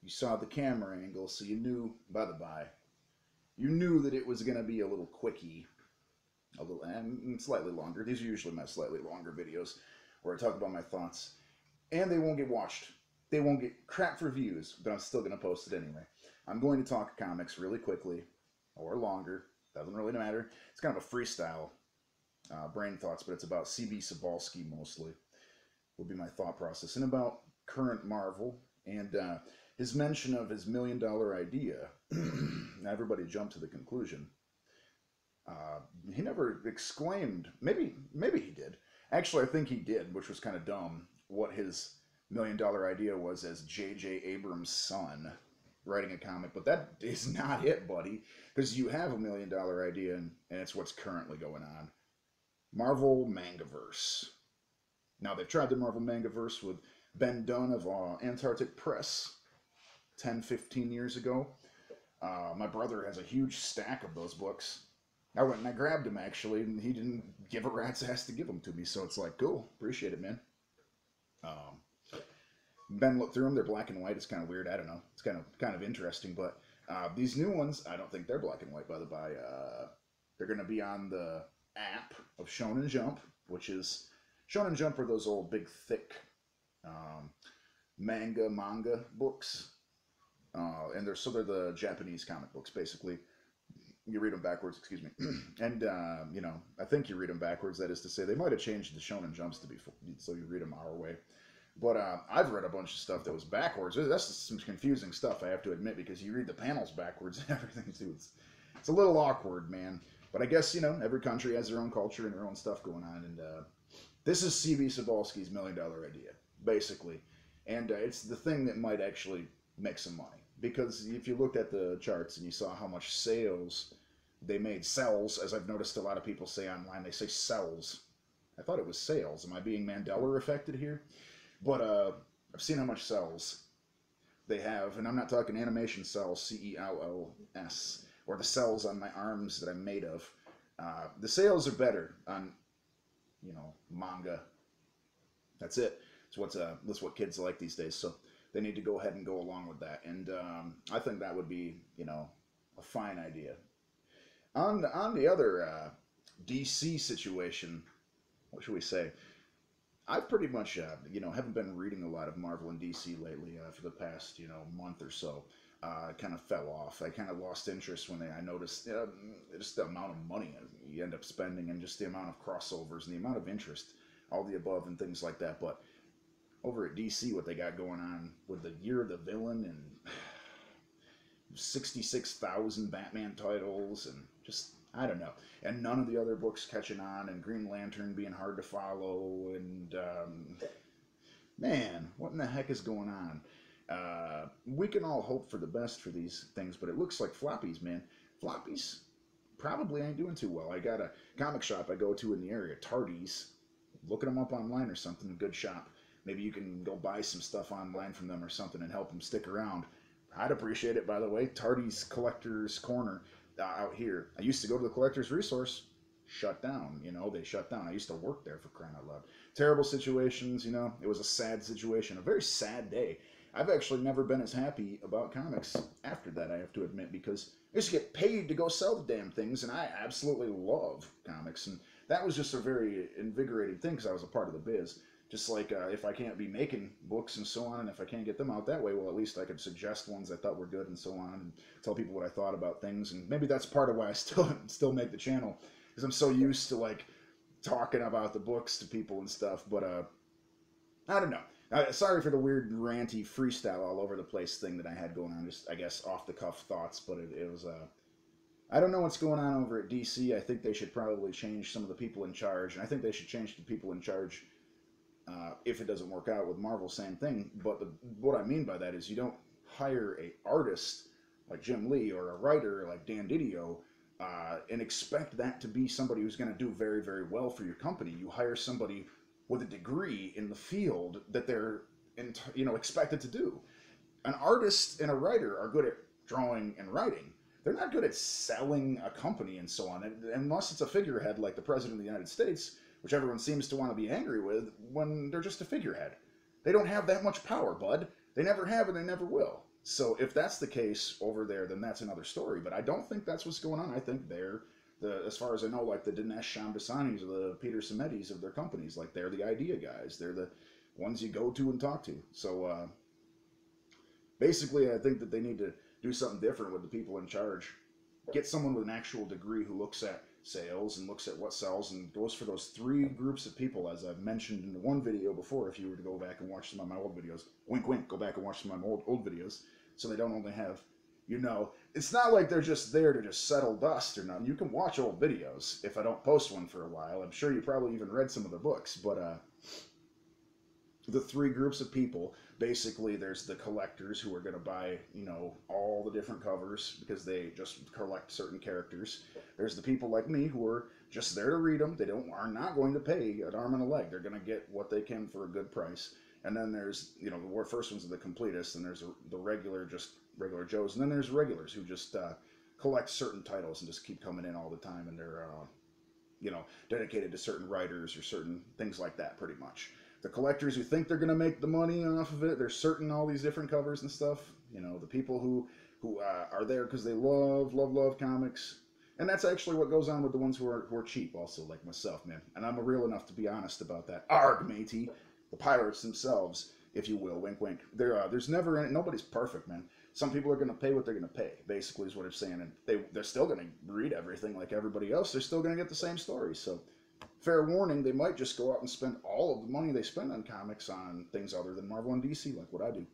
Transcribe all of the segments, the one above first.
You saw the camera angle, so you knew, by the by, you knew that it was going to be a little quickie, a little, and slightly longer. These are usually my slightly longer videos where I talk about my thoughts, and they won't get watched. They won't get crap for views, but I'm still going to post it anyway. I'm going to talk comics really quickly, or longer, doesn't really matter. It's kind of a freestyle brain thoughts, but it's about C.B. Cebalski mostly, would be my thought process, and about current Marvel, and his mention of his $1 million idea. Everybody jumped to the conclusion. He never exclaimed, maybe he did. Actually, I think he did, which was kind of dumb, what his $1 million idea was as J.J. Abrams' son writing a comic, but that is not it, buddy, because you have $1 million idea, and it's what's currently going on. Marvel Mangaverse. Now, they've tried the Marvel Mangaverse with Ben Dunn of Antarctic Press 10, 15 years ago. My brother has a huge stack of those books. I went and I grabbed him, actually, and he didn't give a rat's ass to give them to me, so it's like, cool, appreciate it, man. Ben looked through them. They're black and white. It's kind of weird. I don't know. It's kind of interesting, but these new ones, I don't think they're black and white, by the by. They're going to be on the app of Shonen Jump, which is... Shonen Jump are those old, big, thick manga books. And they're the Japanese comic books, basically. You read them backwards, excuse me. And, you know, I think you read them backwards. That is to say, they might have changed the Shonen Jumps to be so you read them our way. But I've read a bunch of stuff that was backwards. That's some confusing stuff, I have to admit, because you read the panels backwards and everything, too. It's a little awkward, man. But I guess, you know, every country has their own culture and their own stuff going on. And this is C.B. Cebalski's $1 million idea, basically. And it's the thing that might actually make some money. Because if you looked at the charts and you saw how much sales they made, sells, as I've noticed a lot of people say online, they say sells. I thought it was sales. Am I being Mandela affected here? But I've seen how much cells they have, and I'm not talking animation cells, cells, or the cells on my arms that I'm made of. The sales are better on, you know, manga. That's it. That's what kids like these days. So they need to go ahead and go along with that. And I think that would be, you know, a fine idea. On the other DC situation, what should we say? I've pretty much, you know, haven't been reading a lot of Marvel and DC lately for the past, you know, month or so. I kind of fell off. I kind of lost interest when I noticed just the amount of money you end up spending and just the amount of crossovers and the amount of interest, all the above and things like that. But over at DC, what they got going on with the Year of the Villain and 66,000 Batman titles and just... I don't know. And none of the other books catching on, and Green Lantern being hard to follow, and, man, what in the heck is going on? We can all hope for the best for these things, but it looks like floppies, man. Floppies probably ain't doing too well. I got a comic shop I go to in the area, Tardy's. Looking them up online or something, a good shop. Maybe you can go buy some stuff online from them or something and help them stick around. I'd appreciate it, by the way. Tardy's Collector's Corner. Out here. I used to go to the Collector's Resource. Shut down. You know, they shut down. I used to work there, for crying out loud. Terrible situations, you know. It was a sad situation. A very sad day. I've actually never been as happy about comics after that, I have to admit, because I used to get paid to go sell the damn things, and I absolutely love comics. And that was just a very invigorating thing, because I was a part of the biz. Just like if I can't be making books and so on, and if I can't get them out that way, well, at least I could suggest ones I thought were good and so on, and tell people what I thought about things. And maybe that's part of why I still make the channel, because I'm so used to like talking about the books to people and stuff. But I don't know. Sorry for the weird ranty freestyle all over the place thing that I had going on. Just I guess off the cuff thoughts, but it was I don't know what's going on over at DC. I think they should probably change some of the people in charge, and I think they should change the people in charge. If it doesn't work out with Marvel, same thing. But what I mean by that is you don't hire an artist like Jim Lee or a writer like Dan Didio and expect that to be somebody who's going to do very, very well for your company. You hire somebody with a degree in the field that they're expected to do. An artist and a writer are good at drawing and writing. They're not good at selling a company and so on, unless it's a figurehead like the President of the United States, which everyone seems to want to be angry with when they're just a figurehead. They don't have that much power, bud. They never have and they never will. So if that's the case over there, then that's another story. But I don't think that's what's going on. I think they're as far as I know, like the Dinesh Shambasanis or the Peter Samedis of their companies, like they're the idea guys. They're the ones you go to and talk to. So basically, I think that they need to do something different with the people in charge. Get someone with an actual degree who looks at sales and looks at what sells and goes for those three groups of people, as I've mentioned in the one video before. If you were to go back and watch some of my old videos, wink wink, go back and watch some of my old videos, so they don't only have, you know, it's not like they're just there to just settle dust or nothing. You can watch old videos if I don't post one for a while. I'm sure you probably even read some of the books, but the three groups of people, basically there's the collectors who are going to buy, you know, all the different covers because they just collect certain characters. There's the people like me who are just there to read them. They are not going to pay an arm and a leg. They're going to get what they can for a good price. And then there's, you know, the first ones are the completists, and there's the regular Joes, and then there's regulars who just collect certain titles and just keep coming in all the time, and they're you know, dedicated to certain writers or certain things like that, pretty much. The collectors who think they're going to make the money off of it, they're certain all these different covers and stuff. You know, the people who are there because they love comics. And that's actually what goes on with the ones who are cheap also, like myself, man. And I'm real enough to be honest about that. Arg, matey. The pirates themselves, if you will, wink wink. There's never any, nobody's perfect, man. Some people are going to pay what they're going to pay, basically is what it's saying. And they're still going to read everything like everybody else. They're still going to get the same stories. So fair warning, they might just go out and spend all of the money they spend on comics on things other than Marvel and DC, like what I do.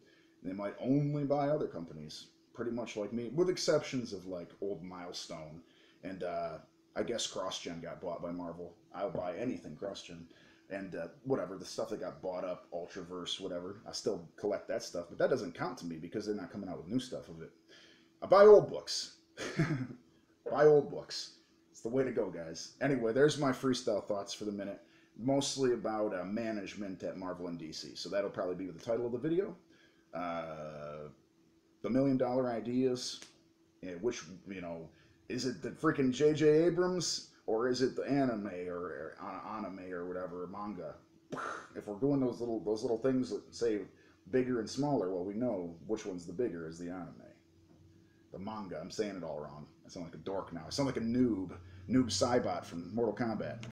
And they might only buy other companies, pretty much like me, with exceptions of like old Milestone. And I guess CrossGen got bought by Marvel. I'll buy anything CrossGen. And whatever, the stuff that got bought up, Ultraverse, whatever, I still collect that stuff. But that doesn't count to me because they're not coming out with new stuff of it. I buy old books. Buy old books. It's the way to go, guys. Anyway, there's my freestyle thoughts for the minute. Mostly about management at Marvel and DC. So that'll probably be the title of the video. The $1 million ideas. Which, you know, is it the freaking J.J. Abrams? Or is it the anime or anime or whatever, manga? If we're doing those little things that say bigger and smaller, well, we know which one's the bigger is the anime. The manga. I'm saying it all wrong. I sound like a dork now. I sound like a noob. Noob Saibot from Mortal Kombat.